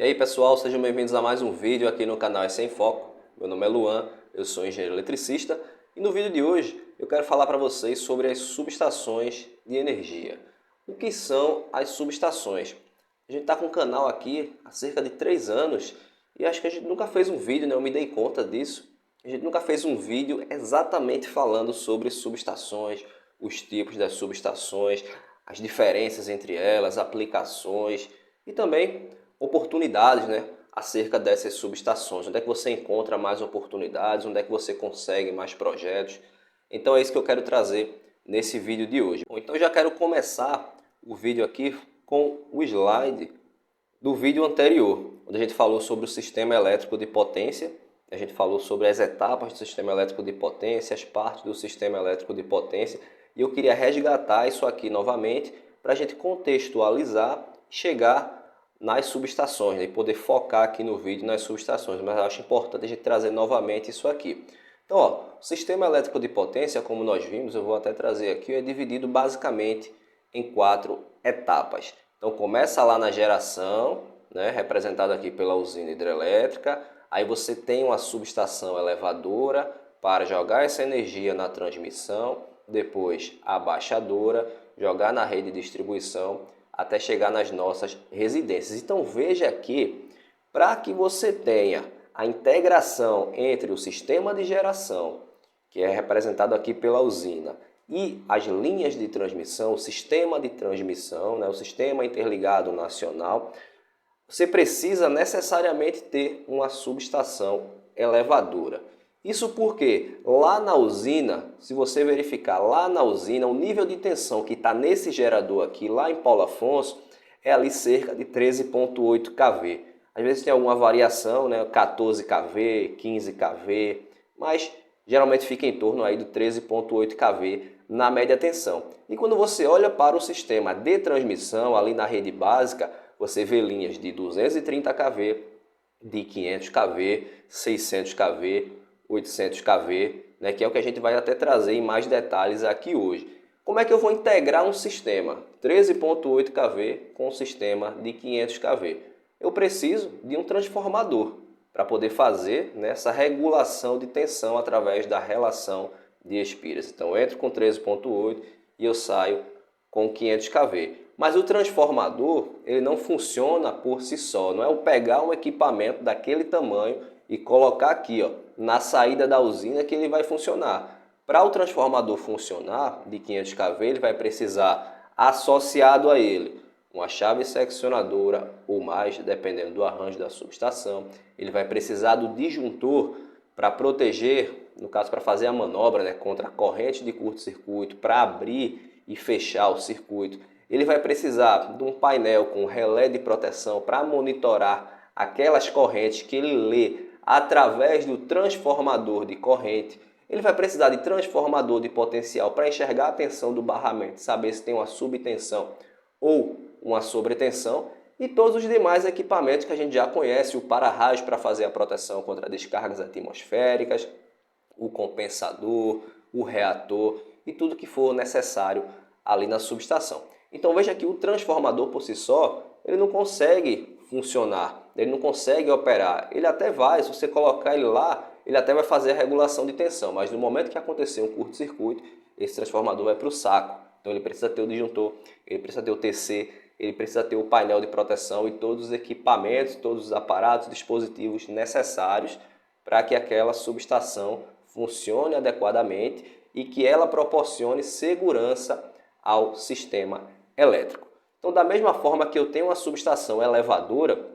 E aí pessoal, sejam bem-vindos a mais um vídeo aqui no canal É Sem Foco. Meu nome é Luan, eu sou engenheiro eletricista e no vídeo de hoje eu quero falar para vocês sobre as subestações de energia. O que são as subestações? A gente está com um canal aqui há cerca de 3 anos e acho que a gente nunca fez um vídeo, né? Eu me dei conta disso. A gente nunca fez um vídeo exatamente falando sobre subestações, os tipos das subestações, as diferenças entre elas, aplicações e também oportunidades, né, acerca dessas subestações. Onde é que você encontra mais oportunidades, onde é que você consegue mais projetos. Então é isso que eu quero trazer nesse vídeo de hoje. Bom, então eu já quero começar o vídeo aqui com o slide do vídeo anterior, onde a gente falou sobre o sistema elétrico de potência. A gente falou sobre as etapas do sistema elétrico de potência, as partes do sistema elétrico de potência. E eu queria resgatar isso aqui novamente para a gente contextualizar e chegar nas subestações, né? E poder focar aqui no vídeo nas subestações, mas eu acho importante a gente trazer novamente isso aqui. Então, ó, o sistema elétrico de potência, como nós vimos, eu vou até trazer aqui, é dividido basicamente em 4 etapas. Então, começa lá na geração, né, representada aqui pela usina hidrelétrica, aí você tem uma subestação elevadora para jogar essa energia na transmissão, depois a abaixadora, jogar na rede de distribuição, até chegar nas nossas residências. Então veja aqui, para que você tenha a integração entre o sistema de geração, que é representado aqui pela usina, e as linhas de transmissão, o sistema de transmissão, né, o sistema interligado nacional, você precisa necessariamente ter uma subestação elevadora. Isso porque lá na usina, se você verificar lá na usina, o nível de tensão que está nesse gerador aqui, lá em Paulo Afonso, é ali cerca de 13,8 kV. Às vezes tem alguma variação, né? 14 kV, 15 kV, mas geralmente fica em torno aí do 13,8 kV na média tensão. E quando você olha para o sistema de transmissão, ali na rede básica, você vê linhas de 230 kV, de 500 kV, 600 kV, 800 kV, né, que é o que a gente vai até trazer em mais detalhes aqui hoje. Como é que eu vou integrar um sistema 13,8 kV com um sistema de 500 kV? Eu preciso de um transformador para poder fazer, né, essa regulação de tensão através da relação de espiras. Então eu entro com 13,8 e eu saio com 500 kV. Mas o transformador, ele não funciona por si só. Não é eu pegar um equipamento daquele tamanho e colocar aqui, ó, na saída da usina que ele vai funcionar. Para o transformador funcionar de 500 kV, ele vai precisar, associado a ele, uma chave seccionadora ou mais, dependendo do arranjo da subestação. Ele vai precisar do disjuntor para proteger, no caso para fazer a manobra, né, contra a corrente de curto-circuito, para abrir e fechar o circuito. Ele vai precisar de um painel com relé de proteção para monitorar aquelas correntes que ele lê através do transformador de corrente. Ele vai precisar de transformador de potencial para enxergar a tensão do barramento, saber se tem uma subtensão ou uma sobretensão, e todos os demais equipamentos que a gente já conhece, o para-raio para fazer a proteção contra descargas atmosféricas, o compensador, o reator e tudo que for necessário ali na subestação. Então veja que o transformador por si só, ele não consegue funcionar, ele não consegue operar. Ele até vai, se você colocar ele lá, ele até vai fazer a regulação de tensão, mas no momento que acontecer um curto-circuito, esse transformador vai para o saco. Então ele precisa ter o disjuntor, ele precisa ter o TC, ele precisa ter o painel de proteção e todos os equipamentos, todos os aparatos, dispositivos necessários para que aquela subestação funcione adequadamente e que ela proporcione segurança ao sistema elétrico. Então, da mesma forma que eu tenho uma subestação elevadora,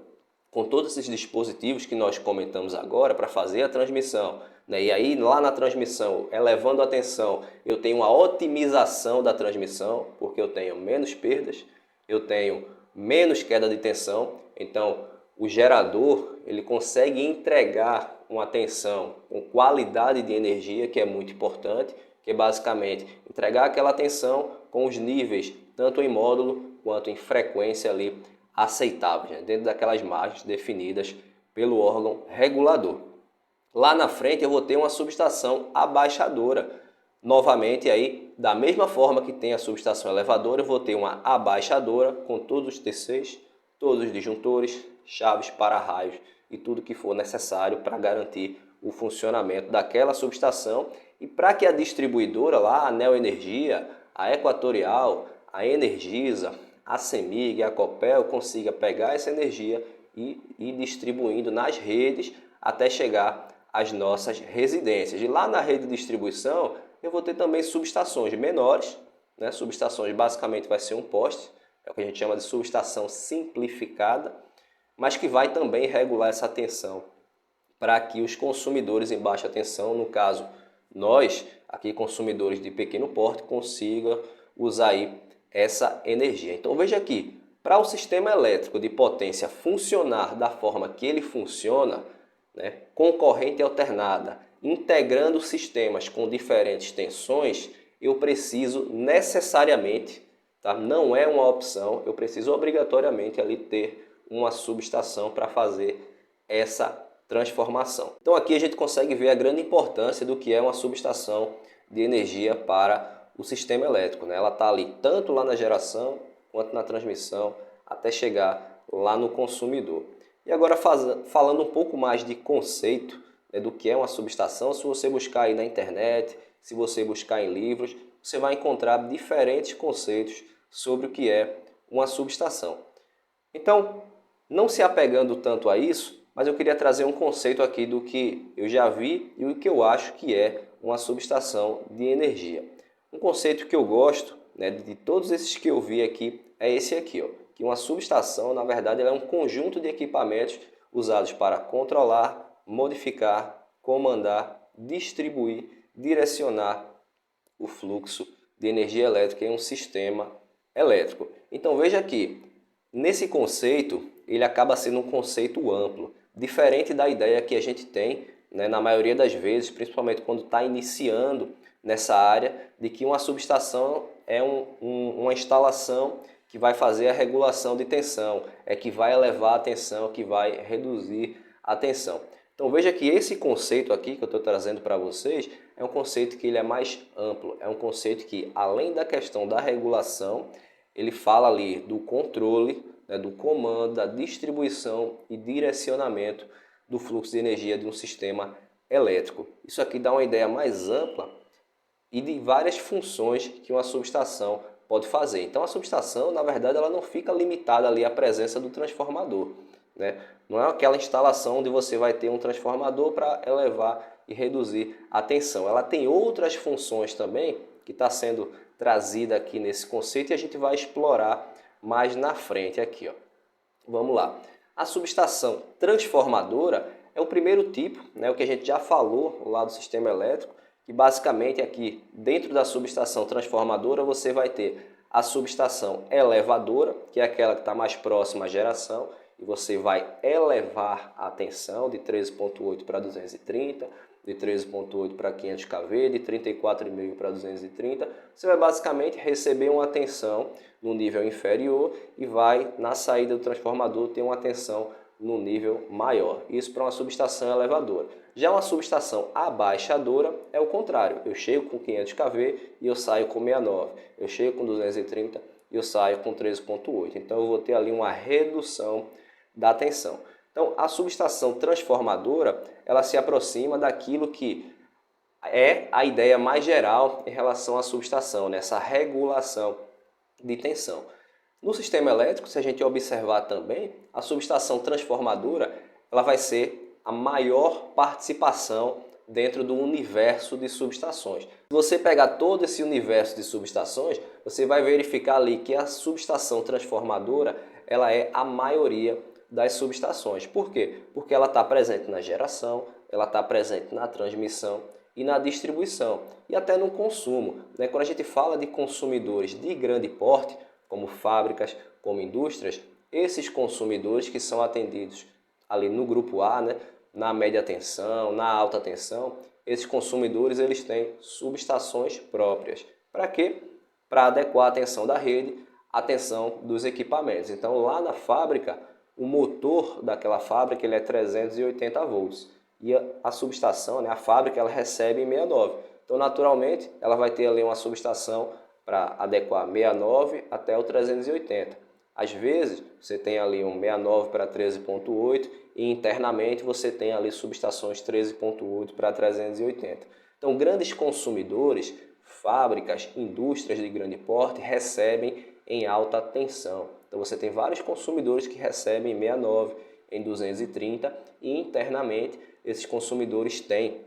com todos esses dispositivos que nós comentamos agora para fazer a transmissão, né? E aí lá na transmissão, elevando a tensão, eu tenho uma otimização da transmissão, porque eu tenho menos perdas, eu tenho menos queda de tensão, então o gerador ele consegue entregar uma tensão com qualidade de energia, que é muito importante, que é basicamente entregar aquela tensão com os níveis, tanto em módulo quanto em frequência ali aceitáveis, né? Dentro daquelas margens definidas pelo órgão regulador. Lá na frente eu vou ter uma subestação abaixadora. Novamente aí, da mesma forma que tem a subestação elevadora, eu vou ter uma abaixadora com todos os TCs, todos os disjuntores, chaves, para-raios e tudo que for necessário para garantir o funcionamento daquela subestação e para que a distribuidora lá, a Neoenergia, a Equatorial, a Energisa, a CEMIG, a Copel consiga pegar essa energia e ir distribuindo nas redes até chegar às nossas residências. E lá na rede de distribuição eu vou ter também subestações menores, né? Subestações basicamente vai ser um poste, é o que a gente chama de subestação simplificada, mas que vai também regular essa tensão para que os consumidores em baixa tensão, no caso nós, aqui consumidores de pequeno porte, consigam usar aí essa energia. Então veja aqui, para o sistema elétrico de potência funcionar da forma que ele funciona, né, com corrente alternada, integrando sistemas com diferentes tensões, eu preciso necessariamente, tá? Não é uma opção, eu preciso obrigatoriamente ali ter uma subestação para fazer essa transformação. Então aqui a gente consegue ver a grande importância do que é uma subestação de energia para o sistema elétrico, né? Ela está ali tanto lá na geração quanto na transmissão até chegar lá no consumidor. E agora falando um pouco mais de conceito, né, do que é uma subestação, se você buscar aí na internet, se você buscar em livros, você vai encontrar diferentes conceitos sobre o que é uma subestação. Então, não se apegando tanto a isso, mas eu queria trazer um conceito aqui do que eu já vi e o que eu acho que é uma subestação de energia. Um conceito que eu gosto, né, de todos esses que eu vi aqui, é esse aqui, ó, que uma subestação, na verdade, ela é um conjunto de equipamentos usados para controlar, modificar, comandar, distribuir, direcionar o fluxo de energia elétrica em um sistema elétrico. Então veja aqui, nesse conceito, ele acaba sendo um conceito amplo, diferente da ideia que a gente tem, né, na maioria das vezes, principalmente quando está iniciando nessa área, de que uma subestação é uma instalação que vai fazer a regulação de tensão, é que vai elevar a tensão, que vai reduzir a tensão. Então veja que esse conceito aqui que eu estou trazendo para vocês é um conceito que ele é mais amplo, é um conceito que, além da questão da regulação, ele fala ali do controle, né, do comando, da distribuição e direcionamento do fluxo de energia de um sistema elétrico. Isso aqui dá uma ideia mais ampla e de várias funções que uma subestação pode fazer. Então a subestação, na verdade, ela não fica limitada ali à presença do transformador, né? Não é aquela instalação onde você vai ter um transformador para elevar e reduzir a tensão. Ela tem outras funções também que está sendo trazida aqui nesse conceito e a gente vai explorar mais na frente aqui, ó. Vamos lá. A subestação transformadora é o primeiro tipo, né, o que a gente já falou lá do sistema elétrico, que basicamente aqui dentro da subestação transformadora você vai ter a subestação elevadora, que é aquela que está mais próxima à geração, e você vai elevar a tensão de 13.8 para 230, de 13.8 para 500 kV, de 34,5 para 230. Você vai basicamente receber uma tensão no nível inferior e vai, na saída do transformador, ter uma tensão no nível maior. Isso para uma subestação elevadora. Já uma subestação abaixadora é o contrário. Eu chego com 500 kV e eu saio com 69. Eu chego com 230 e eu saio com 13.8. Então eu vou ter ali uma redução da tensão. Então a subestação transformadora, ela se aproxima daquilo que é a ideia mais geral em relação à subestação, nessa regulação de tensão. No sistema elétrico, se a gente observar também, a subestação transformadora ela vai ser a maior participação dentro do universo de subestações. Se você pegar todo esse universo de subestações, você vai verificar ali que a subestação transformadora ela é a maioria das subestações. Por quê? Porque ela está presente na geração, ela está presente na transmissão e na distribuição e até no consumo, né? Quando a gente fala de consumidores de grande porte, como fábricas, como indústrias, esses consumidores que são atendidos ali no grupo A, né, na média tensão, na alta tensão, esses consumidores eles têm subestações próprias. Para quê? Para adequar a tensão da rede à tensão dos equipamentos. Então lá na fábrica, o motor daquela fábrica ele é 380 volts e a subestação, né, a fábrica, ela recebe em 69. Então naturalmente ela vai ter ali uma subestação para adequar 69 até o 380. Às vezes, você tem ali um 69 para 13.8 e internamente você tem ali subestações 13.8 para 380. Então, grandes consumidores, fábricas, indústrias de grande porte recebem em alta tensão. Então, você tem vários consumidores que recebem 69 em 230 e internamente esses consumidores têm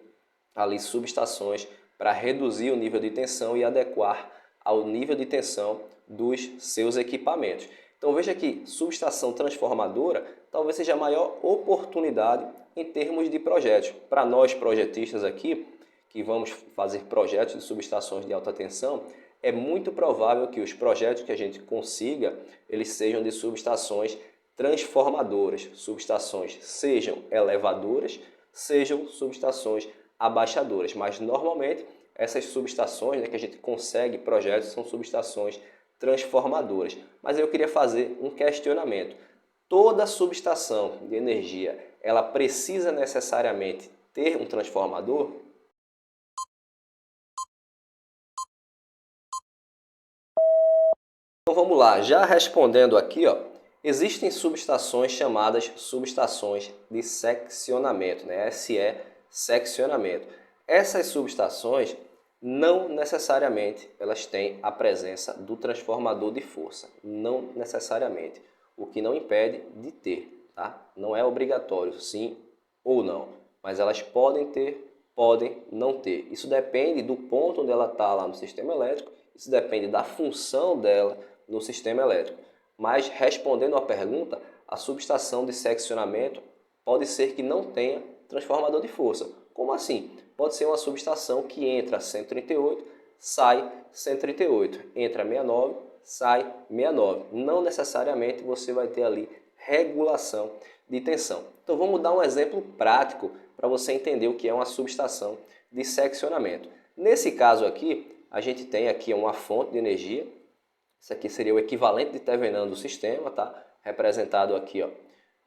ali subestações para reduzir o nível de tensão e adequar ao nível de tensão dos seus equipamentos. Então veja que subestação transformadora talvez seja a maior oportunidade em termos de projetos. Para nós projetistas aqui, que vamos fazer projetos de subestações de alta tensão, é muito provável que os projetos que a gente consiga, eles sejam de subestações transformadoras. Subestações sejam elevadoras, sejam subestações abaixadoras, mas normalmente essas subestações, né, que a gente consegue projetos são subestações transformadoras. Mas eu queria fazer um questionamento. Toda subestação de energia, ela precisa necessariamente ter um transformador? Então vamos lá, já respondendo aqui, ó, existem subestações chamadas subestações de seccionamento, né? SE seccionamento. Essas subestações não necessariamente elas têm a presença do transformador de força, não necessariamente, o que não impede de ter, tá? Não é obrigatório, sim ou não, mas elas podem ter, podem não ter. Isso depende do ponto onde ela está lá no sistema elétrico, isso depende da função dela no sistema elétrico. Mas respondendo à pergunta, a subestação de seccionamento pode ser que não tenha transformador de força. Como assim? Pode ser uma subestação que entra 138, sai 138, entra 69, sai 69. Não necessariamente você vai ter ali regulação de tensão. Então vamos dar um exemplo prático para você entender o que é uma subestação de seccionamento. Nesse caso aqui, a gente tem aqui uma fonte de energia. Isso aqui seria o equivalente de Thevenin do sistema, tá? Representado aqui, ó,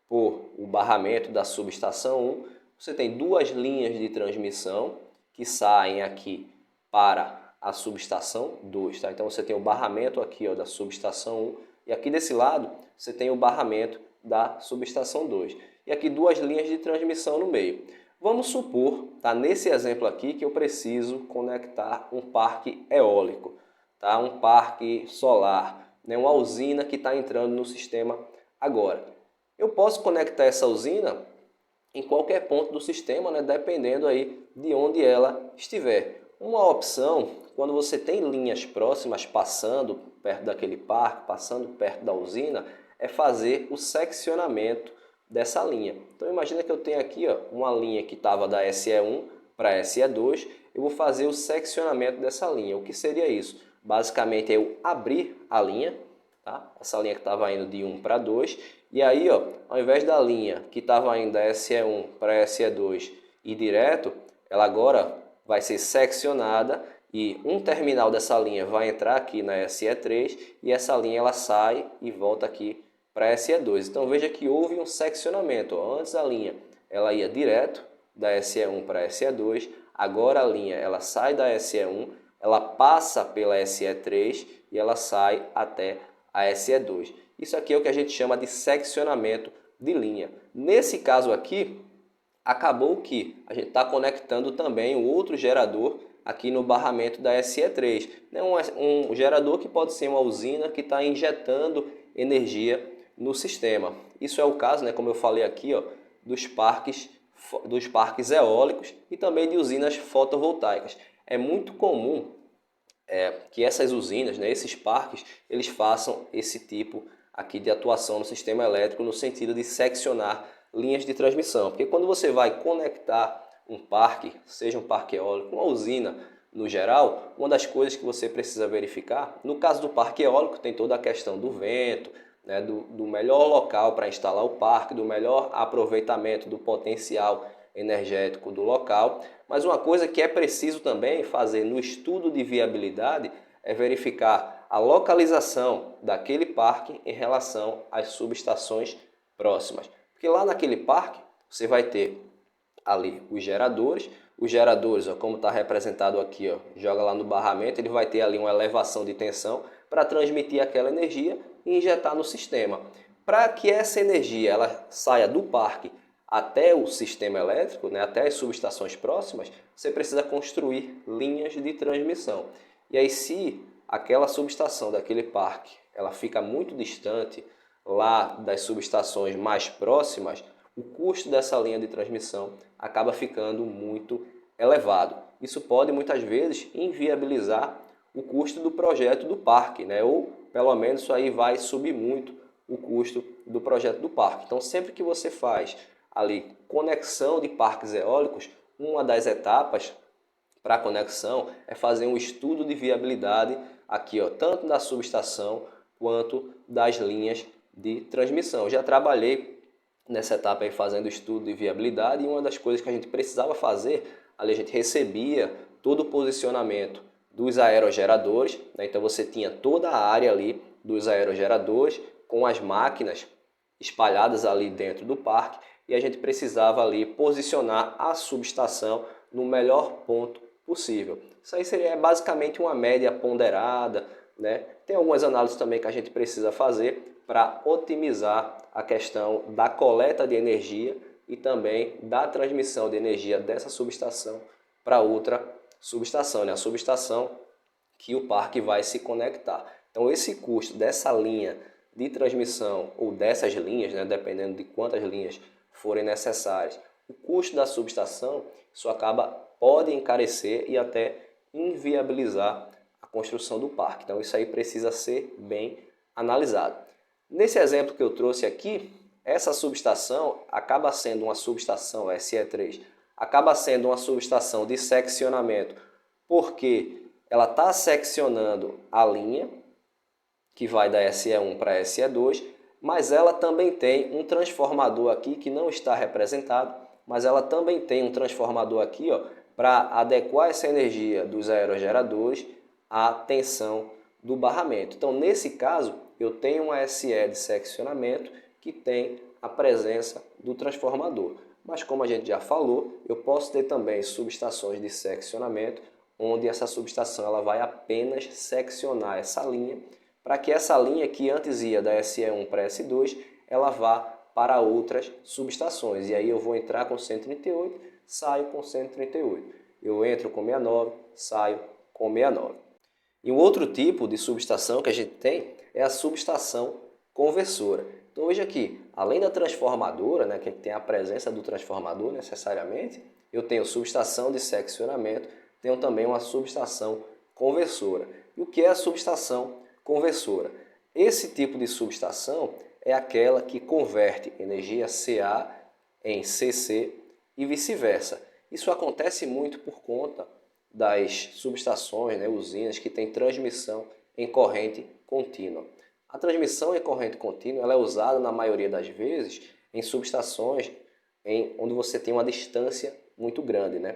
por o barramento da subestação 1. Você tem duas linhas de transmissão que saem aqui para a subestação 2, tá? Então você tem o barramento aqui, ó, da subestação 1 e aqui desse lado você tem o barramento da subestação 2. E aqui duas linhas de transmissão no meio. Vamos supor, tá, nesse exemplo aqui, que eu preciso conectar um parque eólico, tá? Um parque solar, né? Uma usina que está entrando no sistema agora. Eu posso conectar essa usina em qualquer ponto do sistema, né? Dependendo aí de onde ela estiver. Uma opção, quando você tem linhas próximas passando perto daquele parque, passando perto da usina, é fazer o seccionamento dessa linha. Então imagina que eu tenho aqui, ó, uma linha que estava da SE1 para a SE2, eu vou fazer o seccionamento dessa linha. O que seria isso? Basicamente é eu abrir a linha, tá? Essa linha que estava indo de 1 para 2, e aí, ó, ao invés da linha que estava indo da SE1 para a SE2 e direto, ela agora vai ser seccionada e um terminal dessa linha vai entrar aqui na SE3 e essa linha ela sai e volta aqui para a SE2. Então veja que houve um seccionamento, ó. Antes a linha ela ia direto da SE1 para a SE2, agora a linha ela sai da SE1, ela passa pela SE3 e ela sai até a SE2. Isso aqui é o que a gente chama de seccionamento de linha. Nesse caso aqui, acabou que a gente está conectando também um outro gerador aqui no barramento da SE3. Um gerador que pode ser uma usina que está injetando energia no sistema. Isso é o caso, né, como eu falei aqui, ó, dos parques eólicos e também de usinas fotovoltaicas. É muito comum que essas usinas, né, esses parques, eles façam esse tipo aqui de atuação no sistema elétrico no sentido de seccionar linhas de transmissão. Porque quando você vai conectar um parque, seja um parque eólico, uma usina no geral, uma das coisas que você precisa verificar, no caso do parque eólico tem toda a questão do vento, né, do melhor local para instalar o parque, do melhor aproveitamento do potencial energético do local. Mas uma coisa que é preciso também fazer no estudo de viabilidade é verificar a localização daquele parque em relação às subestações próximas. Porque lá naquele parque você vai ter ali os geradores, ó, como está representado aqui, ó, joga lá no barramento, ele vai ter ali uma elevação de tensão para transmitir aquela energia e injetar no sistema. Para que essa energia ela saia do parque até o sistema elétrico, né, até as subestações próximas, você precisa construir linhas de transmissão. E aí, se aquela subestação daquele parque ela fica muito distante lá das subestações mais próximas, o custo dessa linha de transmissão acaba ficando muito elevado. Isso pode muitas vezes inviabilizar o custo do projeto do parque, né? Ou pelo menos isso aí vai subir muito o custo do projeto do parque. Então, sempre que você faz ali conexão de parques eólicos, uma das etapas para a conexão é fazer um estudo de viabilidade aqui, ó, tanto da subestação quanto das linhas de transmissão. Eu já trabalhei nessa etapa aí fazendo estudo de viabilidade, e uma das coisas que a gente precisava fazer, ali a gente recebia todo o posicionamento dos aerogeradores, né? Então você tinha toda a área ali dos aerogeradores com as máquinas espalhadas ali dentro do parque, e a gente precisava ali posicionar a subestação no melhor ponto possível. Isso aí seria basicamente uma média ponderada, né? Tem algumas análises também que a gente precisa fazer para otimizar a questão da coleta de energia e também da transmissão de energia dessa subestação para outra subestação, né? A subestação que o parque vai se conectar. Então esse custo dessa linha de transmissão ou dessas linhas, né, dependendo de quantas linhas forem necessárias, o custo da subestação, isso pode encarecer e até inviabilizar a construção do parque. Então isso aí precisa ser bem analisado. Nesse exemplo que eu trouxe aqui, essa subestação acaba sendo uma subestação SE3, acaba sendo uma subestação de seccionamento, porque ela está seccionando a linha que vai da SE1 para a SE2, mas ela também tem um transformador aqui que não está representado, mas ela também tem um transformador aqui, ó, para adequar essa energia dos aerogeradores à tensão do barramento. Então, nesse caso, eu tenho uma SE de seccionamento que tem a presença do transformador. Mas como a gente já falou, eu posso ter também subestações de seccionamento, onde essa subestação ela vai apenas seccionar essa linha, para que essa linha que antes ia da SE1 para a S2, ela vá para outras subestações. E aí eu vou entrar com 138, saio com 138. Eu entro com 69, saio com 69. E um outro tipo de subestação que a gente tem é a subestação conversora. Então hoje aqui, além da transformadora, né, que tem a presença do transformador necessariamente, eu tenho subestação de seccionamento, tenho também uma subestação conversora. E o que é a subestação conversora? Esse tipo de subestação é aquela que converte energia CA em CC e vice-versa. Isso acontece muito por conta das subestações, né, usinas que têm transmissão em corrente contínua. A transmissão em corrente contínua ela é usada na maioria das vezes em subestações onde você tem uma distância muito grande, né?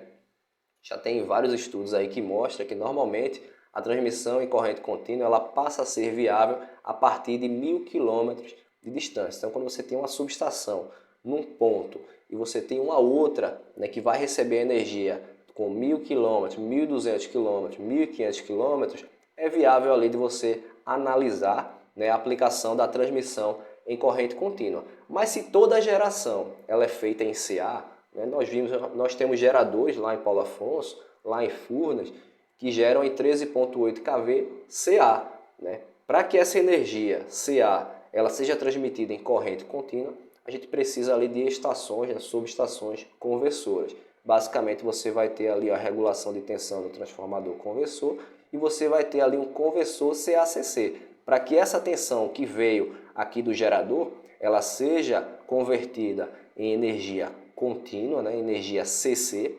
Já tem vários estudos aí que mostram que normalmente a transmissão em corrente contínua ela passa a ser viável a partir de 1000 km de distância. Então, quando você tem uma subestação num ponto e você tem uma outra, né, que vai receber energia com 1000 km, 1200 km, 1500 km, é viável ali de você analisar, né, a aplicação da transmissão em corrente contínua. Mas se toda a geração ela é feita em CA, né, nós temos geradores lá em Paulo Afonso, lá em Furnas, que geram em 13,8 kV CA. Né? Para que essa energia CA ela seja transmitida em corrente contínua, a gente precisa ali de estações, né, subestações conversoras. Basicamente você vai ter ali a regulação de tensão do transformador conversor e você vai ter ali um conversor CACC. Para que essa tensão que veio aqui do gerador, ela seja convertida em energia contínua, né, energia CC.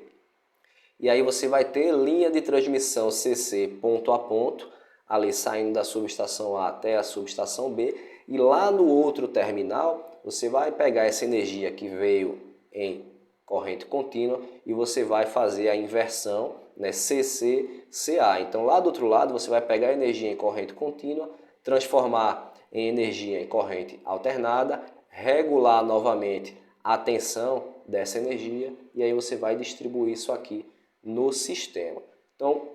E aí você vai ter linha de transmissão CC ponto a ponto, ali saindo da subestação A até a subestação B. E lá no outro terminal, você vai pegar essa energia que veio em corrente contínua e você vai fazer a inversão, né, CC-CA. Então lá do outro lado você vai pegar a energia em corrente contínua, transformar em energia em corrente alternada, regular novamente a tensão dessa energia e aí você vai distribuir isso aqui no sistema. Então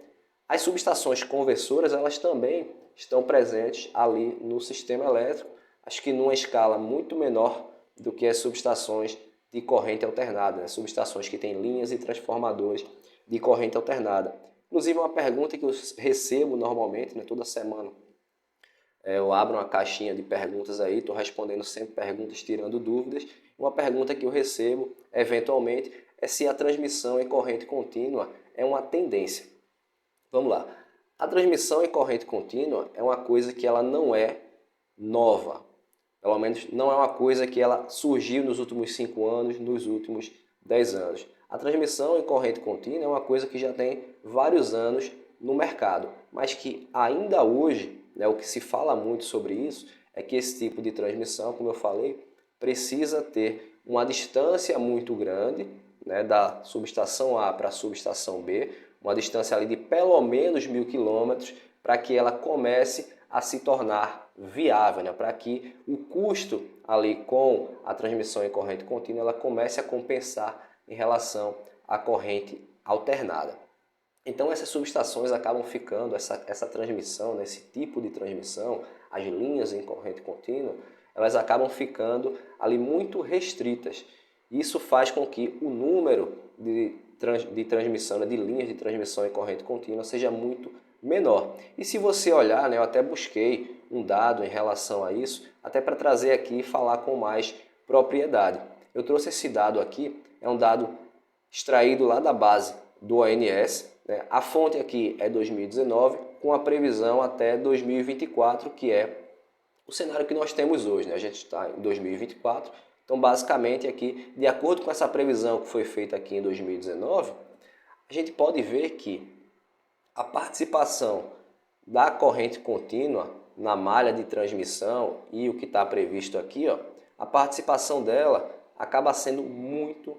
as subestações conversoras elas também estão presentes ali no sistema elétrico, acho que numa escala muito menor do que as subestações de corrente alternada, né? Subestações que têm linhas e transformadores de corrente alternada. Inclusive, uma pergunta que eu recebo normalmente, né, toda semana, eu abro uma caixinha de perguntas aí, estou respondendo sempre perguntas, tirando dúvidas. Uma pergunta que eu recebo, eventualmente, é se a transmissão em corrente contínua é uma tendência. Vamos lá. A transmissão em corrente contínua é uma coisa que ela não é nova. Pelo menos não é uma coisa que ela surgiu nos últimos 5 anos, nos últimos 10 anos. A transmissão em corrente contínua é uma coisa que já tem vários anos no mercado, mas que ainda hoje, né, o que se fala muito sobre isso é que esse tipo de transmissão, como eu falei, precisa ter uma distância muito grande, né, da subestação A para a subestação B, uma distância ali de pelo menos 1.000 quilômetros, para que ela comece a se tornar viável, né? Para que o custo ali com a transmissão em corrente contínua ela comece a compensar em relação à corrente alternada. Então essas subestações acabam ficando, essa transmissão, né, esse tipo de transmissão, as linhas em corrente contínua, elas acabam ficando ali muito restritas. Isso faz com que o número de transmissão, né, de linhas de transmissão em corrente contínua seja muito menor. E se você olhar, né, eu até busquei um dado em relação a isso, até para trazer aqui e falar com mais propriedade. Eu trouxe esse dado aqui, é um dado extraído lá da base do ONS, né? A fonte aqui é 2019, com a previsão até 2024, que é o cenário que nós temos hoje, né? A gente está em 2024, então basicamente aqui, de acordo com essa previsão que foi feita aqui em 2019, a gente pode ver que a participação da corrente contínua na malha de transmissão e o que está previsto aqui, ó, a participação dela acaba sendo muito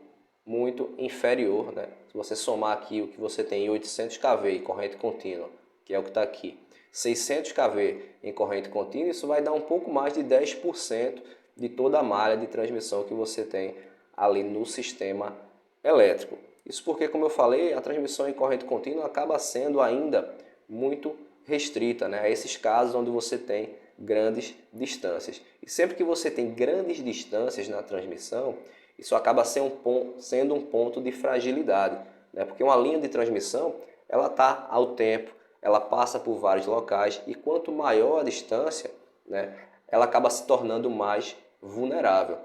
inferior, né? Se você somar aqui o que você tem em 800 kV em corrente contínua, que é o que está aqui, 600 kV em corrente contínua, isso vai dar um pouco mais de 10% de toda a malha de transmissão que você tem ali no sistema elétrico. Isso porque, como eu falei, a transmissão em corrente contínua acaba sendo ainda muito restrita, né, a esses casos onde você tem grandes distâncias. E sempre que você tem grandes distâncias na transmissão, isso acaba sendo um ponto de fragilidade, né, porque uma linha de transmissão ela está ao tempo, ela passa por vários locais e quanto maior a distância, né, ela acaba se tornando mais vulnerável.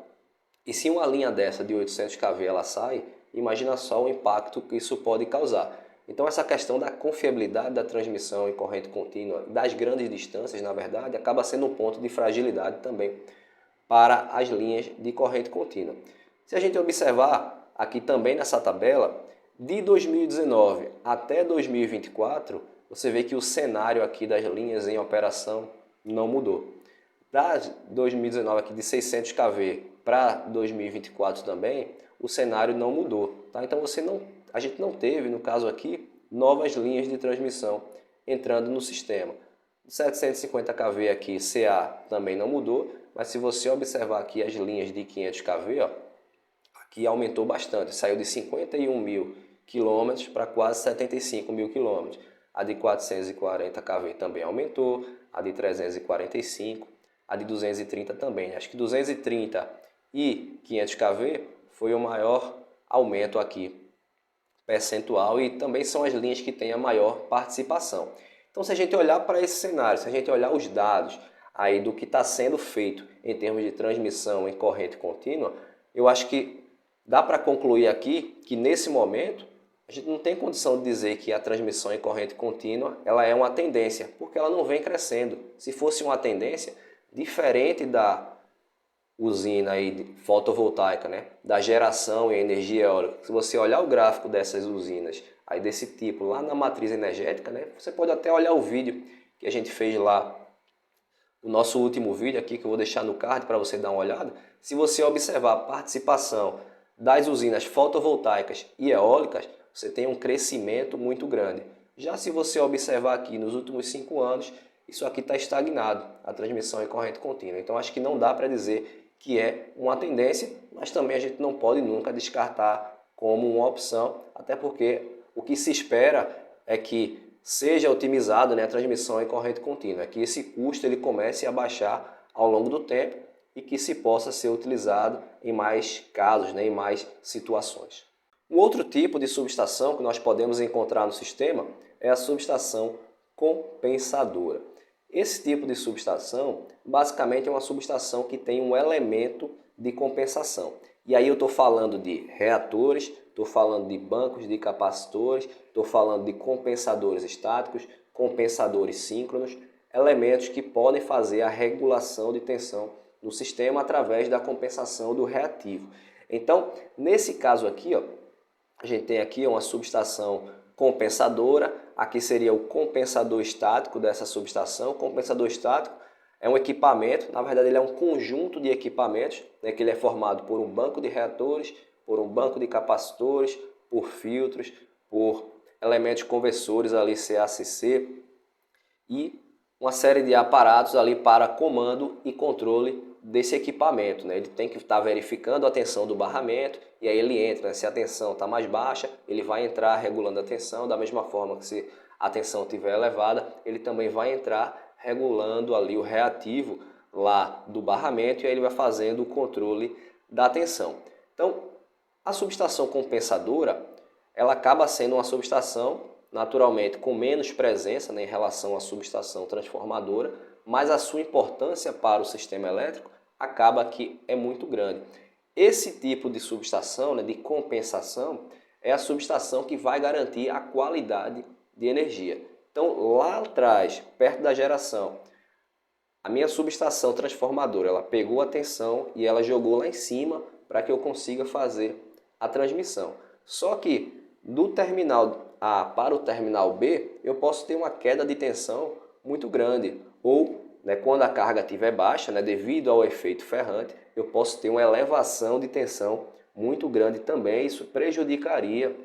E se uma linha dessa de 800 kV ela sai, imagina só o impacto que isso pode causar. Então essa questão da confiabilidade da transmissão em corrente contínua, das grandes distâncias, na verdade, acaba sendo um ponto de fragilidade também para as linhas de corrente contínua. Se a gente observar aqui também nessa tabela, de 2019 até 2024, você vê que o cenário aqui das linhas em operação não mudou. Da 2019 aqui de 600 kV para 2024 também, o cenário não mudou, tá? Então a gente não teve, no caso aqui, novas linhas de transmissão entrando no sistema. 750 kV aqui, CA também não mudou, mas se você observar aqui as linhas de 500 kV, ó, aqui aumentou bastante, saiu de 51.000 quilômetros para quase 75.000 quilômetros. A de 440 kV também aumentou, a de 345, a de 230 também. Acho que 230 e 500 kV foi o maior aumento aqui percentual e também são as linhas que têm a maior participação. Então, se a gente olhar para esse cenário, se a gente olhar os dados aí do que está sendo feito em termos de transmissão em corrente contínua, eu acho que dá para concluir aqui que nesse momento a gente não tem condição de dizer que a transmissão em corrente contínua ela é uma tendência, porque ela não vem crescendo. Se fosse uma tendência diferente da usina aí fotovoltaica, né, da geração em energia eólica, se você olhar o gráfico dessas usinas aí desse tipo lá na matriz energética, né, você pode até olhar o vídeo que a gente fez lá, o nosso último vídeo aqui, que eu vou deixar no card para você dar uma olhada. Se você observar a participação das usinas fotovoltaicas e eólicas, você tem um crescimento muito grande. Já se você observar aqui nos últimos 5 anos, isso aqui está estagnado, a transmissão em corrente contínua. Então acho que não dá para dizer que é uma tendência, mas também a gente não pode nunca descartar como uma opção, até porque o que se espera é que seja otimizado, né, a transmissão em corrente contínua, que esse custo ele comece a baixar ao longo do tempo e que se possa ser utilizado em mais casos, né, em mais situações. Um outro tipo de subestação que nós podemos encontrar no sistema é a subestação compensadora. Esse tipo de subestação, basicamente, é uma subestação que tem um elemento de compensação. E aí eu estou falando de reatores, estou falando de bancos de capacitores, estou falando de compensadores estáticos, compensadores síncronos, elementos que podem fazer a regulação de tensão no sistema através da compensação do reativo. Então, nesse caso aqui, ó, a gente tem aqui uma subestação compensadora, aqui seria o compensador estático dessa subestação. O compensador estático é um equipamento, na verdade ele é um conjunto de equipamentos, né, que ele é formado por um banco de reatores, por um banco de capacitores, por filtros, por elementos conversores ali CACC e uma série de aparatos ali para comando e controle desse equipamento, né? Ele tem que estar verificando a tensão do barramento e aí ele entra, né? Se a tensão está mais baixa, ele vai entrar regulando a tensão, da mesma forma que se a tensão estiver elevada, ele também vai entrar regulando ali o reativo lá do barramento e aí ele vai fazendo o controle da tensão. Então, a subestação compensadora, ela acaba sendo uma subestação naturalmente com menos presença, né, em relação à subestação transformadora, mas a sua importância para o sistema elétrico acaba que é muito grande. Esse tipo de subestação, né, de compensação, é a subestação que vai garantir a qualidade de energia. Então, lá atrás, perto da geração, a minha subestação transformadora, ela pegou a tensão e ela jogou lá em cima para que eu consiga fazer a transmissão. Só que do terminal A para o terminal B, eu posso ter uma queda de tensão muito grande. Ou, né, quando a carga estiver baixa, né, devido ao efeito ferrante, eu posso ter uma elevação de tensão muito grande também. Isso prejudicaria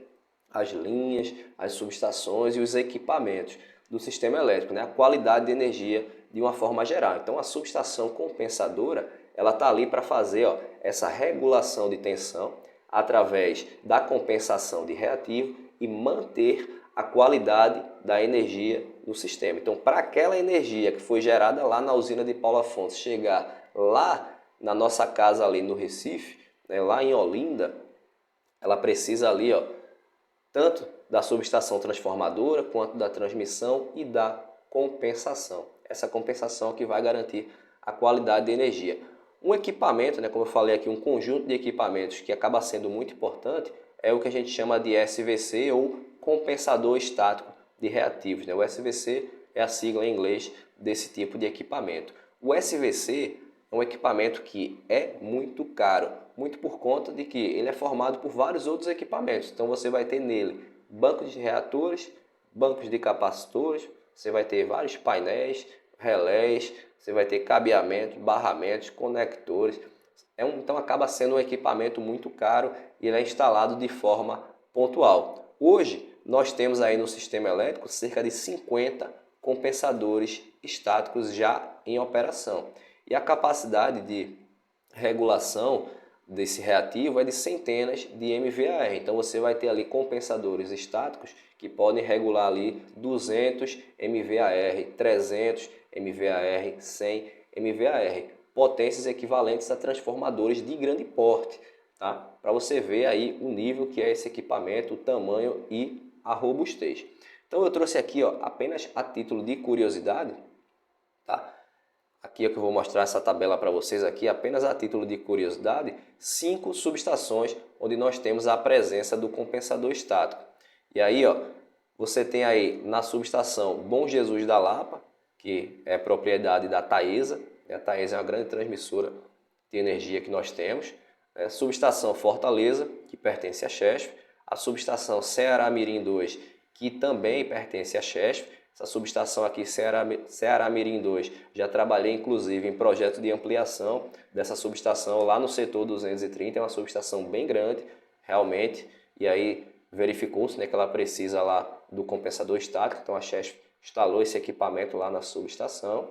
as linhas, as subestações e os equipamentos do sistema elétrico, né, a qualidade de energia de uma forma geral. Então, a subestação compensadora, ela está ali para fazer, ó, essa regulação de tensão através da compensação de reativo e manter a qualidade da energia no sistema. Então, para aquela energia que foi gerada lá na usina de Paulo Afonso chegar lá na nossa casa ali no Recife, né, lá em Olinda, ela precisa ali, ó, tanto da subestação transformadora quanto da transmissão e da compensação. Essa compensação que vai garantir a qualidade de energia. Um equipamento, né, como eu falei aqui, um conjunto de equipamentos que acaba sendo muito importante é o que a gente chama de SVC ou compensador estático de reativos, né? O SVC é a sigla em inglês desse tipo de equipamento. O SVC é um equipamento que é muito caro, muito por conta de que ele é formado por vários outros equipamentos. Então você vai ter nele bancos de reatores, bancos de capacitores, você vai ter vários painéis, relés, você vai ter cabeamento, barramentos, conectores. Então acaba sendo um equipamento muito caro e ele é instalado de forma pontual. Hoje nós temos aí no sistema elétrico cerca de 50 compensadores estáticos já em operação. E a capacidade de regulação desse reativo é de centenas de MVAR. Então você vai ter ali compensadores estáticos que podem regular ali 200 MVAR, 300 MVAR, 100 MVAR, potências equivalentes a transformadores de grande porte, tá? Para você ver aí o nível que é esse equipamento, o tamanho e a robustez. Então eu trouxe aqui, ó, apenas a título de curiosidade, tá? Aqui é que eu vou mostrar essa tabela para vocês aqui, apenas a título de curiosidade, 5 subestações onde nós temos a presença do compensador estático. E aí, ó, você tem aí na subestação Bom Jesus da Lapa, que é propriedade da Taesa. A Taesa é uma grande transmissora de energia que nós temos. A subestação Fortaleza, que pertence à Chesf. A subestação Ceará Mirim 2, que também pertence à Chesf. Essa subestação aqui, Ceará Mirim 2, já trabalhei inclusive em projeto de ampliação dessa subestação lá no setor 230. É uma subestação bem grande, realmente. E aí verificou-se, né, que ela precisa lá do compensador estático. Então a Chesf instalou esse equipamento lá na subestação.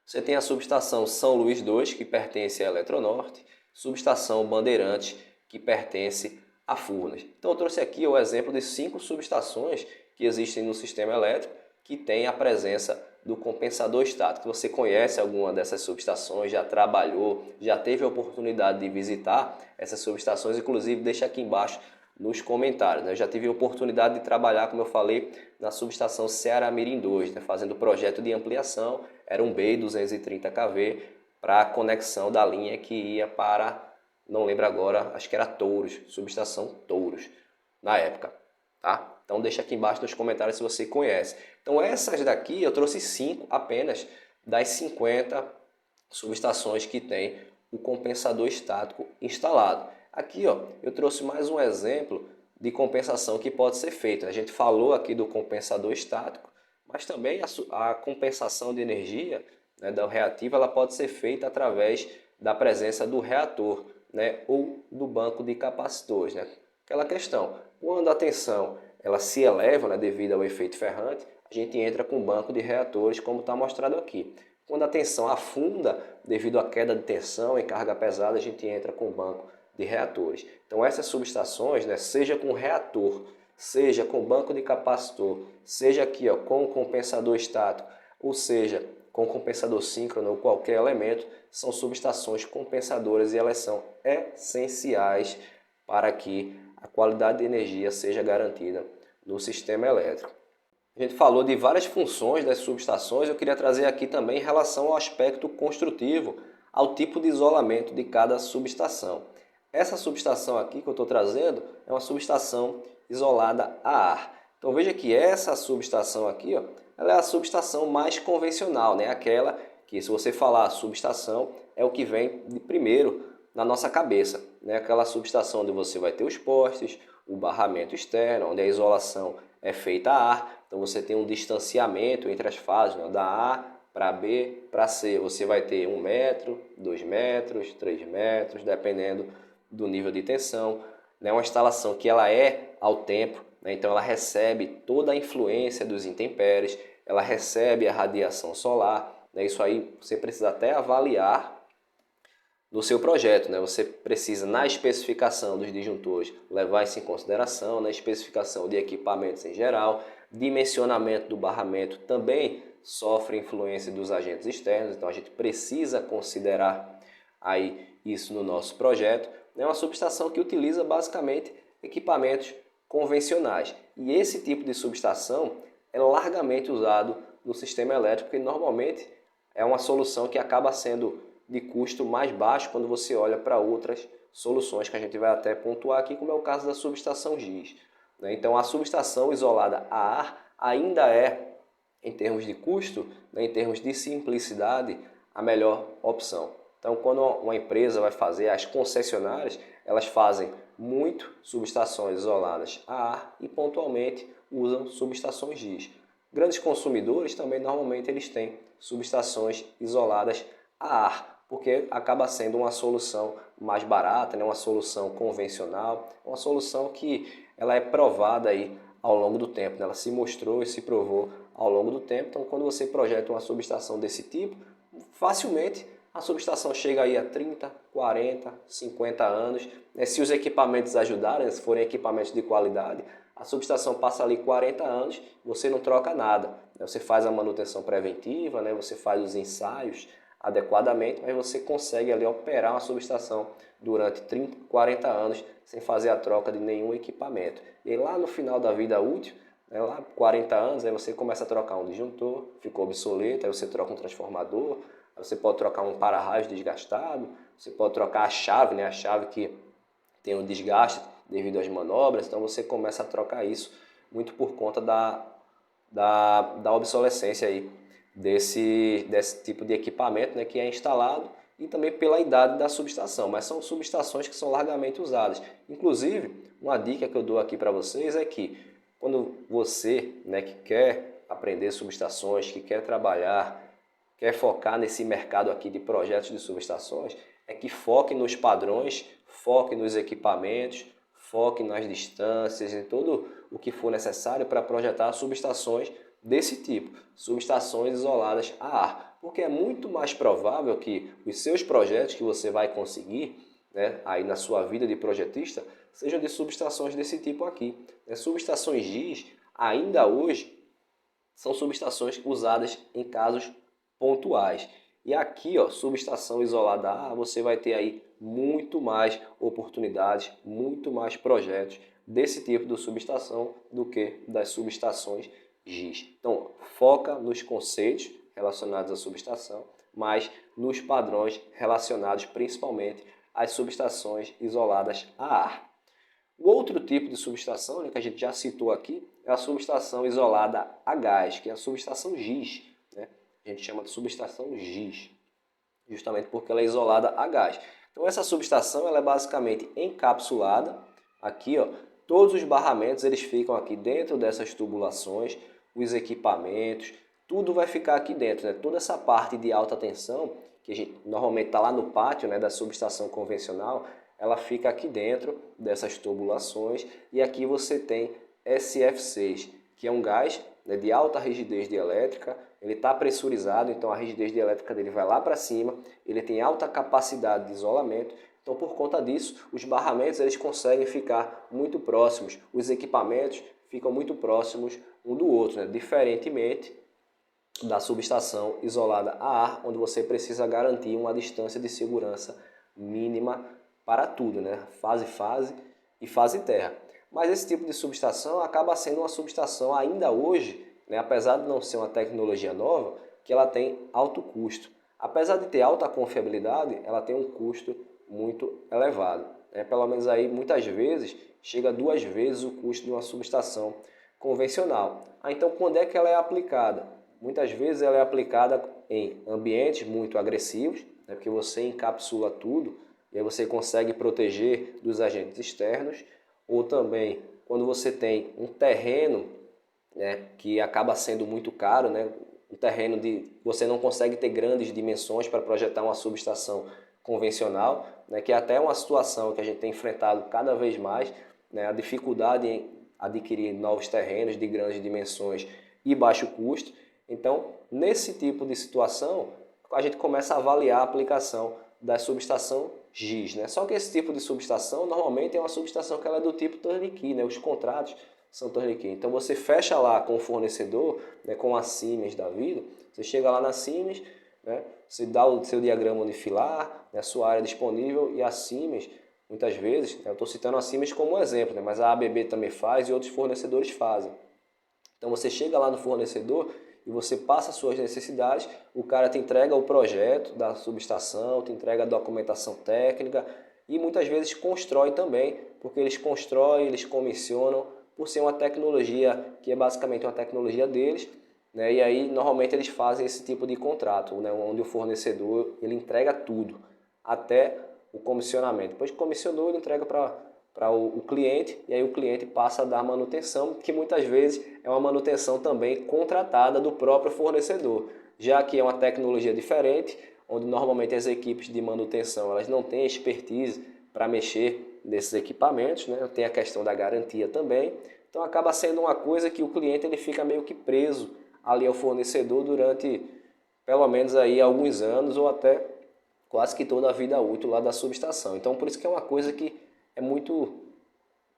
Você tem a subestação São Luís 2, que pertence à Eletronorte. Subestação Bandeirantes, que pertence a Furnas. Então eu trouxe aqui o exemplo de 5 subestações que existem no sistema elétrico, que tem a presença do compensador estático. Você conhece alguma dessas subestações, já trabalhou, já teve a oportunidade de visitar essas subestações? Inclusive, deixa aqui embaixo nos comentários. Eu já tive a oportunidade de trabalhar, como eu falei, na subestação Ceará Mirim 2, fazendo o projeto de ampliação, era um B 230 kV, para a conexão da linha que ia para, não lembro agora, acho que era Touros, subestação Touros, na época, tá? Então deixa aqui embaixo nos comentários se você conhece. Então essas daqui eu trouxe 5 apenas das 50 subestações que tem o compensador estático instalado. Aqui ó, eu trouxe mais um exemplo de compensação que pode ser feita. A gente falou aqui do compensador estático, mas também a compensação de energia, né, da reativa, ela pode ser feita através da presença do reator, né, ou do banco de capacitores, né? Aquela questão, quando a tensão ela se eleva, né, devido ao efeito Ferrante, a gente entra com o banco de reatores, como está mostrado aqui. Quando a tensão afunda, devido à queda de tensão em carga pesada, a gente entra com o banco de reatores. Então essas subestações, né, seja com reator, seja com banco de capacitor, seja aqui ó, com compensador estático, ou seja, com compensador síncrono ou qualquer elemento, são subestações compensadoras e elas são essenciais para que a qualidade de energia seja garantida no sistema elétrico. A gente falou de várias funções das subestações, eu queria trazer aqui também em relação ao aspecto construtivo, ao tipo de isolamento de cada subestação. Essa subestação aqui que eu estou trazendo é uma subestação isolada a ar. Então veja que essa subestação aqui, ó, ela é a subestação mais convencional, né? Aquela que, se você falar subestação, é o que vem de primeiro na nossa cabeça, né? Aquela subestação onde você vai ter os postes, o barramento externo, onde a isolação é feita a ar. Então você tem um distanciamento entre as fases, né? Da A para B para C. Você vai ter 1 metro, 2 metros, 3 metros, dependendo do nível de tensão. É uma instalação que ela é ao tempo, né? Então ela recebe toda a influência dos intempéries, ela recebe a radiação solar, né? Isso aí você precisa até avaliar no seu projeto, né? Você precisa, na especificação dos disjuntores, levar isso em consideração, na especificação de equipamentos em geral, dimensionamento do barramento também sofre influência dos agentes externos, então a gente precisa considerar aí isso no nosso projeto. É uma subestação que utiliza basicamente equipamentos convencionais. E esse tipo de subestação é largamente usado no sistema elétrico, porque normalmente é uma solução que acaba sendo de custo mais baixo quando você olha para outras soluções que a gente vai até pontuar aqui, como é o caso da subestação GIS. Então a subestação isolada a ar ainda é, em termos de custo, em termos de simplicidade, a melhor opção. Então, quando uma empresa vai fazer, as concessionárias, elas fazem muito subestações isoladas a ar e pontualmente usam subestações GIS. Grandes consumidores também normalmente eles têm subestações isoladas a ar, porque acaba sendo uma solução mais barata, né? Uma solução convencional, uma solução que ela é provada aí ao longo do tempo, né? Ela se mostrou e se provou ao longo do tempo. Então, quando você projeta uma subestação desse tipo, facilmente a subestação chega aí a 30, 40, 50 anos. Se os equipamentos ajudarem, se forem equipamentos de qualidade, a subestação passa ali 40 anos, você não troca nada. Você faz a manutenção preventiva, né? Você faz os ensaios adequadamente, mas você consegue ali operar uma subestação durante 30, 40 anos sem fazer a troca de nenhum equipamento. E lá no final da vida útil, né, lá 40 anos, aí você começa a trocar um disjuntor, ficou obsoleto, aí você troca um transformador, você pode trocar um para-raios desgastado, você pode trocar a chave, né? A chave que tem um desgaste devido às manobras, então você começa a trocar isso muito por conta da obsolescência aí desse tipo de equipamento, né? Que é instalado e também pela idade da subestação, mas são subestações que são largamente usadas. Inclusive, uma dica que eu dou aqui para vocês é que quando você, né, que quer aprender subestações, que quer trabalhar, quer focar nesse mercado aqui de projetos de subestações, é que foque nos padrões, foque nos equipamentos, foque nas distâncias, em tudo o que for necessário para projetar subestações desse tipo, subestações isoladas a ar, porque é muito mais provável que os seus projetos que você vai conseguir, né, aí na sua vida de projetista, sejam de subestações desse tipo aqui. Subestações GIS, ainda hoje são subestações usadas em casos pontuais. E aqui, ó, subestação isolada A, você vai ter aí muito mais oportunidades, muito mais projetos desse tipo de subestação do que das subestações GIS. Então, foca nos conceitos relacionados à subestação, mas nos padrões relacionados principalmente às subestações isoladas a ar. O outro tipo de subestação, né, que a gente já citou aqui, é a subestação isolada a gás, que é a subestação GIS, né? A gente chama de subestação GIS, justamente porque ela é isolada a gás. Então essa subestação ela é basicamente encapsulada, aqui ó, todos os barramentos eles ficam aqui dentro dessas tubulações, os equipamentos, tudo vai ficar aqui dentro, né? Toda essa parte de alta tensão, que a gente normalmente está lá no pátio, né, da subestação convencional, ela fica aqui dentro dessas tubulações e aqui você tem SF6, que é um gás, né, de alta rigidez dielétrica, ele está pressurizado, então a rigidez dielétrica dele vai lá para cima, ele tem alta capacidade de isolamento, então por conta disso os barramentos eles conseguem ficar muito próximos, os equipamentos ficam muito próximos um do outro, né, diferentemente da subestação isolada a ar, onde você precisa garantir uma distância de segurança mínima para tudo, né? Fase e fase terra. Mas esse tipo de subestação acaba sendo uma subestação ainda hoje, né, apesar de não ser uma tecnologia nova, que ela tem alto custo. Apesar de ter alta confiabilidade, ela tem um custo muito elevado. Né? Pelo menos aí, muitas vezes, chega a 2 vezes o custo de uma subestação convencional. Então, quando é que ela é aplicada? Muitas vezes ela é aplicada em ambientes muito agressivos, né, porque você encapsula tudo, e aí você consegue proteger dos agentes externos, ou também quando você tem um terreno, né, que acaba sendo muito caro, né, um terreno de você não consegue ter grandes dimensões para projetar uma subestação convencional, né, que é até uma situação que a gente tem enfrentado cada vez mais, né, a dificuldade em adquirir novos terrenos de grandes dimensões e baixo custo. Então, nesse tipo de situação, a gente começa a avaliar a aplicação da subestação GIS, né? Só que esse tipo de subestação normalmente é uma subestação que ela é do tipo turnkey, né? Os contratos são turnkey. Então você fecha lá com o fornecedor, né? Com a Siemens da vida, você chega lá na Siemens, né? Você dá o seu diagrama unifilar, né? A sua área disponível e a Siemens, muitas vezes, eu estou citando a Siemens como um exemplo, né? Mas a ABB também faz e outros fornecedores fazem. Então você chega lá no fornecedor e você passa as suas necessidades, o cara te entrega o projeto da subestação, te entrega a documentação técnica e muitas vezes constrói também, porque eles constroem, eles comissionam, por ser uma tecnologia que é basicamente uma tecnologia deles, né? E aí normalmente eles fazem esse tipo de contrato, né? Onde o fornecedor ele entrega tudo, até o comissionamento. Depois que comissionou, ele entrega para o cliente, e aí o cliente passa a dar manutenção, que muitas vezes é uma manutenção também contratada do próprio fornecedor, já que é uma tecnologia diferente, onde normalmente as equipes de manutenção elas não têm expertise para mexer nesses equipamentos, né? Tem a questão da garantia também, então acaba sendo uma coisa que o cliente ele fica meio que preso ali ao fornecedor durante pelo menos aí alguns anos ou até quase que toda a vida útil lá da subestação. Então por isso que é uma coisa que é muito...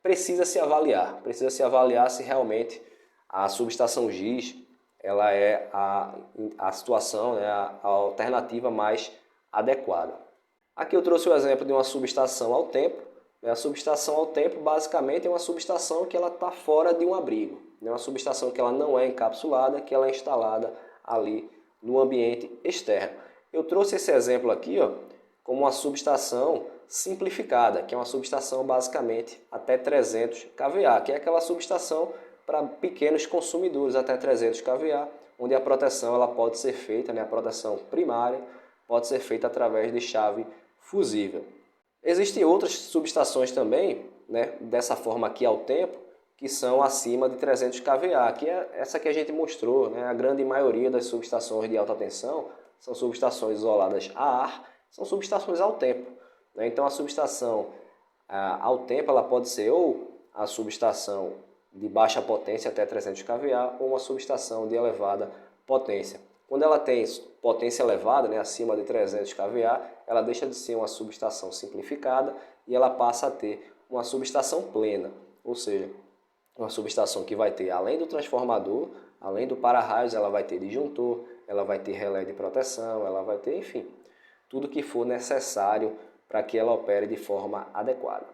precisa se avaliar se realmente a subestação GIS ela é a situação, né, a alternativa mais adequada. Aqui eu trouxe o exemplo de uma subestação ao tempo. A subestação ao tempo basicamente é uma subestação que ela está fora de um abrigo. É uma subestação que ela não é encapsulada, que ela é instalada ali no ambiente externo. Eu trouxe esse exemplo aqui, ó, como uma subestação simplificada, que é uma subestação basicamente até 300 kVA, que é aquela subestação para pequenos consumidores até 300 kVA, onde a proteção ela pode ser feita, né, a proteção primária pode ser feita através de chave fusível. Existem outras subestações também, né, dessa forma aqui ao tempo, que são acima de 300 kVA, que é essa que a gente mostrou, né, a grande maioria das subestações de alta tensão são subestações isoladas a ar, são subestações ao tempo. Né? Então a subestação ao tempo ela pode ser ou a subestação de baixa potência até 300 kVA ou uma subestação de elevada potência. Quando ela tem potência elevada, né, acima de 300 kVA, ela deixa de ser uma subestação simplificada e ela passa a ter uma subestação plena, ou seja, Uma subestação que vai ter, além do transformador, além do para-raios, ela vai ter disjuntor, ela vai ter relé de proteção, ela vai ter, enfim, tudo que for necessário para que ela opere de forma adequada.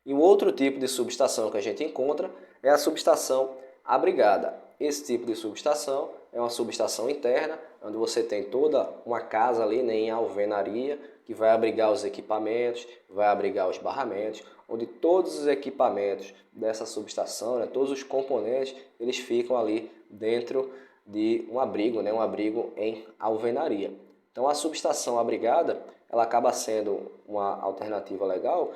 E um outro tipo de subestação que a gente encontra é a subestação abrigada. Esse tipo de subestação é uma subestação interna, onde você tem toda uma casa ali, né, em alvenaria, que vai abrigar os equipamentos, vai abrigar os barramentos, onde todos os equipamentos dessa subestação, né, todos os componentes, eles ficam ali dentro de um abrigo, né, um abrigo em alvenaria. Então a subestação abrigada, ela acaba sendo uma alternativa legal,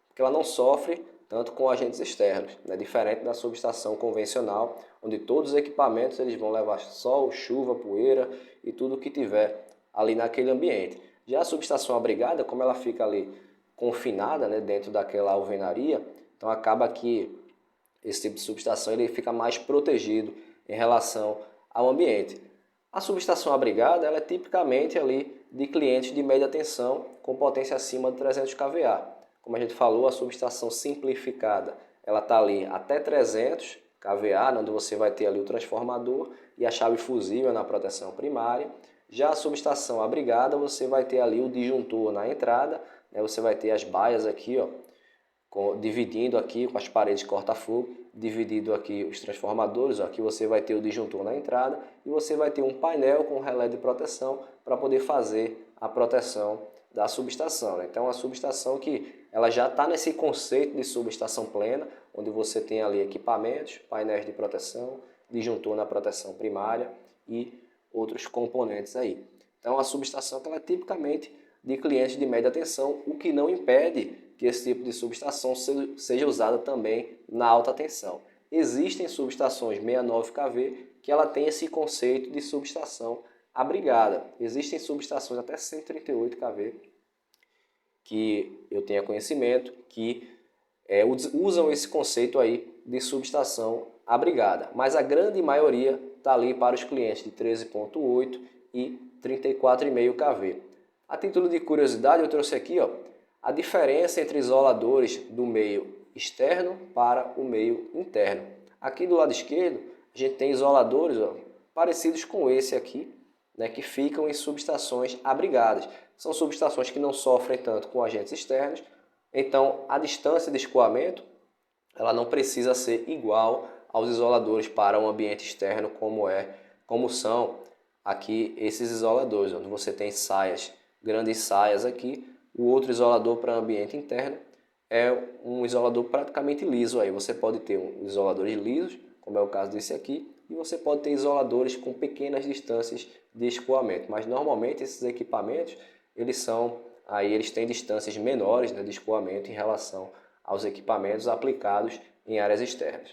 porque ela não sofre tanto com agentes externos, né? Diferente da subestação convencional, onde todos os equipamentos eles vão levar sol, chuva, poeira e tudo que tiver ali naquele ambiente. Já a subestação abrigada, como ela fica ali confinada, né, dentro daquela alvenaria, então acaba que esse tipo de subestação ele fica mais protegido em relação ao ambiente. A subestação abrigada ela é tipicamente ali de clientes de média tensão com potência acima de 300 kVA. Como a gente falou, a subestação simplificada, ela está ali até 300 kVA, onde você vai ter ali o transformador e a chave fusível na proteção primária. Já a subestação abrigada, você vai ter ali o disjuntor na entrada, né? Você vai ter as baias aqui, ó, dividindo aqui com as paredes corta-fogo, dividido aqui os transformadores, ó, aqui você vai ter o disjuntor na entrada e você vai ter um painel com relé de proteção para poder fazer a proteção da subestação, né? Então, a subestação que ela já está nesse conceito de subestação plena, onde você tem ali equipamentos, painéis de proteção, disjuntor na proteção primária e outros componentes aí. Então, a subestação ela é tipicamente de clientes de média tensão, o que não impede que esse tipo de subestação seja usada também na alta tensão. Existem subestações 69 kV que ela tem esse conceito de subestação abrigada. Existem subestações até 138 kV que eu tenha conhecimento que usam esse conceito aí de subestação abrigada. Mas a grande maioria está ali para os clientes de 13.8 e 34,5 kV. A título de curiosidade, eu trouxe aqui a diferença entre isoladores do meio externo para o meio interno. Aqui do lado esquerdo, a gente tem isoladores parecidos com esse aqui, né, que ficam em subestações abrigadas. São subestações que não sofrem tanto com agentes externos, então a distância de escoamento ela não precisa ser igual aos isoladores para um ambiente externo, como são aqui esses isoladores, onde você tem saias, grandes saias aqui. O outro isolador para ambiente interno é um isolador praticamente liso. Aí você pode ter isoladores lisos, como é o caso desse aqui, e você pode ter isoladores com pequenas distâncias de escoamento. Mas normalmente esses equipamentos eles têm distâncias menores, né, de escoamento em relação aos equipamentos aplicados em áreas externas.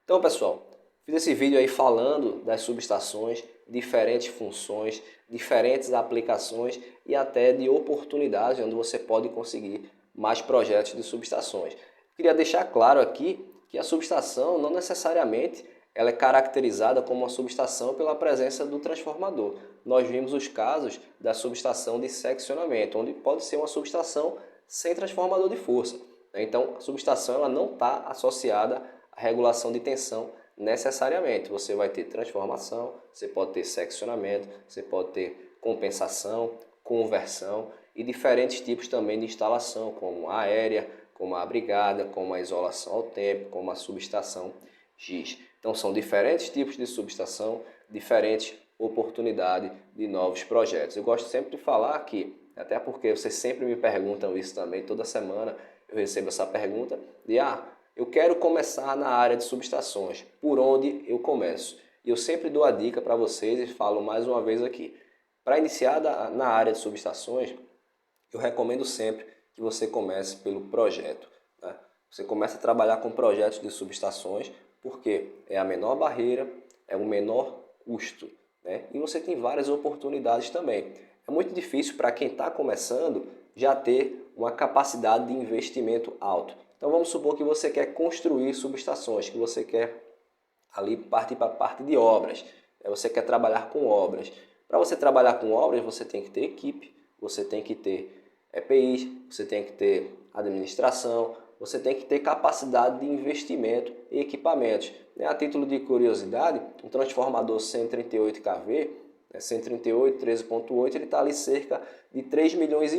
Então, pessoal, fiz esse vídeo aí falando das subestações, diferentes funções, diferentes aplicações e até de oportunidades onde você pode conseguir mais projetos de subestações. Queria deixar claro aqui que a subestação não necessariamente ela é caracterizada como uma subestação pela presença do transformador. Nós vimos os casos da subestação de seccionamento, onde pode ser uma subestação sem transformador de força. Então, a subestação ela não está associada à regulação de tensão necessariamente. Você vai ter transformação, você pode ter seccionamento, você pode ter compensação, conversão e diferentes tipos também de instalação, como a aérea, como a abrigada, como a isolação ao tempo, como a subestação X. Então são diferentes tipos de subestação, diferentes oportunidades de novos projetos. Eu gosto sempre de falar aqui, até porque vocês sempre me perguntam isso também, toda semana eu recebo essa pergunta de eu quero começar na área de subestações, por onde eu começo? E eu sempre dou a dica para vocês e falo mais uma vez aqui. Para iniciar na área de subestações, eu recomendo sempre que você comece pelo projeto, né? Você começa a trabalhar com projetos de subestações, porque é a menor barreira, é o menor custo, né? E você tem várias oportunidades também. É muito difícil para quem está começando já ter uma capacidade de investimento alto. Então vamos supor que você quer construir subestações, que você quer ali partir para a parte de obras, você quer trabalhar com obras. Para você trabalhar com obras, você tem que ter equipe, você tem que ter EPIs, você tem que ter administração, você tem que ter capacidade de investimento em equipamentos. A título de curiosidade, um transformador 138 kV, 138, 13.8, ele está ali cerca de 3,5 milhões.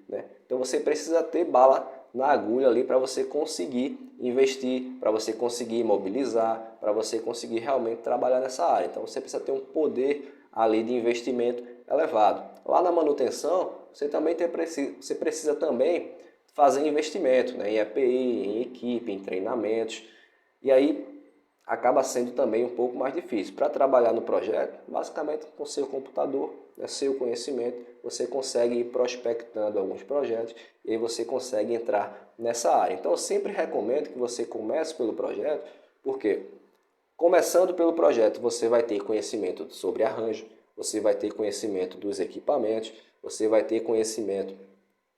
Né? Então você precisa ter bala na agulha ali para você conseguir investir, para você conseguir mobilizar, para você conseguir realmente trabalhar nessa área. Então você precisa ter um poder ali de investimento elevado. Lá na manutenção, você precisa também fazer investimento, né, em EPI, em equipe, em treinamentos. E aí acaba sendo também um pouco mais difícil. Para trabalhar no projeto, basicamente com seu computador, né, seu conhecimento, você consegue ir prospectando alguns projetos e aí você consegue entrar nessa área. Então eu sempre recomendo que você comece pelo projeto, porque começando pelo projeto você vai ter conhecimento sobre arranjo, você vai ter conhecimento dos equipamentos, você vai ter conhecimento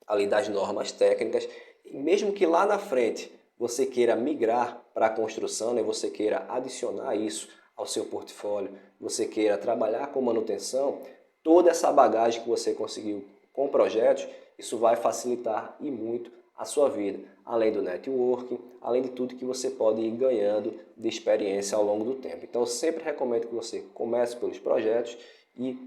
ali das normas técnicas, e mesmo que lá na frente você queira migrar para a construção, né, você queira adicionar isso ao seu portfólio, você queira trabalhar com manutenção, toda essa bagagem que você conseguiu com projetos, isso vai facilitar e muito a sua vida, além do networking, além de tudo que você pode ir ganhando de experiência ao longo do tempo. Então eu sempre recomendo que você comece pelos projetos e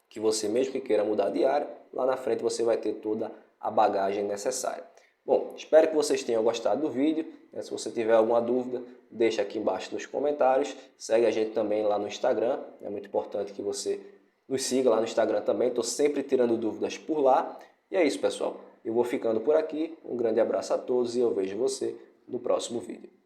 que você, mesmo que queira mudar de área, lá na frente você vai ter toda a bagagem necessária. Bom, espero que vocês tenham gostado do vídeo. Se você tiver alguma dúvida, deixa aqui embaixo nos comentários. Segue a gente também lá no Instagram. É muito importante que você nos siga lá no Instagram também. Estou sempre tirando dúvidas por lá. E é isso, pessoal. Eu vou ficando por aqui. Um grande abraço a todos e eu vejo você no próximo vídeo.